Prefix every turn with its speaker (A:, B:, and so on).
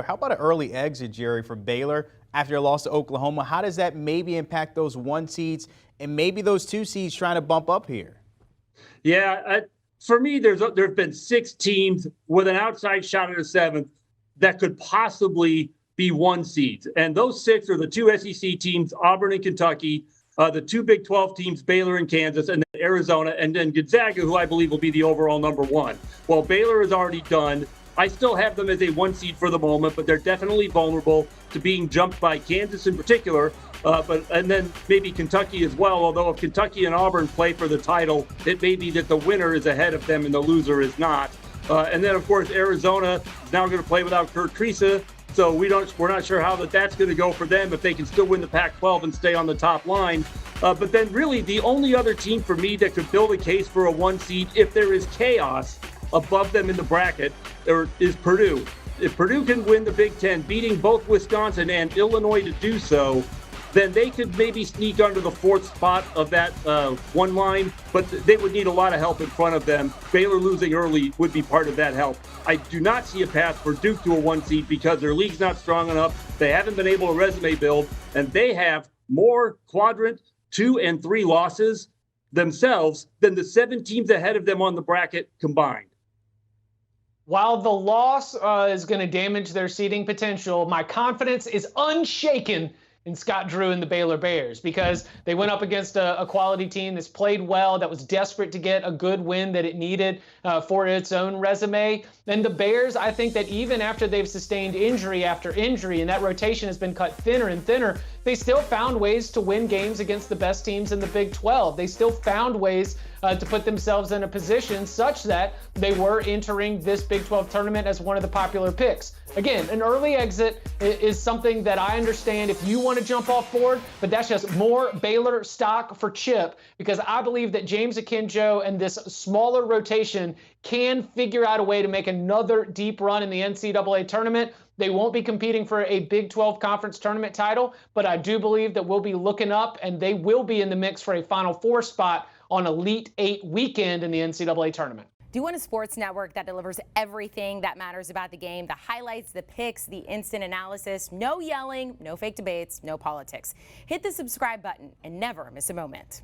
A: How about an early exit, Jerry, for Baylor after a loss to Oklahoma? How does that maybe impact those 1 seeds and maybe those 2 seeds trying to bump up here?
B: Yeah, for me, there've been 6 teams with an outside shot at a 7th that could possibly be 1 seeds, and those 6 are the 2 SEC teams, Auburn and Kentucky, the 2 Big 12 teams, Baylor and Kansas, and then Arizona, and then Gonzaga, who I believe will be the overall number 1. Well, Baylor is already done. I still have them as a 1 seed for the moment, but they're definitely vulnerable to being jumped by Kansas in particular, and then maybe Kentucky as well. Although if Kentucky and Auburn play for the title, it may be that the winner is ahead of them and the loser is not. And then of course Arizona is now going to play without Kurt Kriisa, so we're not sure how that's going to go for them if they can still win the Pac-12 and stay on the top line. But then really the only other team for me that could build a case for a 1 seed if there is chaos above them in the bracket is Purdue. If Purdue can win the Big Ten, beating both Wisconsin and Illinois to do so, then they could maybe sneak under the 4th spot of that 1 line, but they would need a lot of help in front of them. Baylor losing early would be part of that help. I do not see a path for Duke to a 1 seed because their league's not strong enough. They haven't been able to resume build, and they have more quadrant 2 and 3 losses themselves than the 7 teams ahead of them on the bracket combined.
C: While the loss is going to damage their seeding potential, my confidence is unshaken in Scott Drew and the Baylor Bears because they went up against a quality team that's played well, that was desperate to get a good win that it needed for its own resume. And the Bears, I think that even after they've sustained injury after injury and that rotation has been cut thinner and thinner, they still found ways to win games against the best teams in the Big 12. They still found ways to put themselves in a position such that they were entering this Big 12 tournament as one of the popular picks. Again, an early exit is something that I understand if you want to jump off board, but that's just more Baylor stock for Chip because I believe that James Akinjo and this smaller rotation can figure out a way to make another deep run in the NCAA tournament. They won't be competing for a Big 12 conference tournament title, but I do believe that we'll be looking up and they will be in the mix for a Final Four spot on Elite 8 weekend in the NCAA tournament.
D: Do you want a sports network that delivers everything that matters about the game? The highlights, the picks, the instant analysis, no yelling, no fake debates, no politics. Hit the subscribe button and never miss a moment.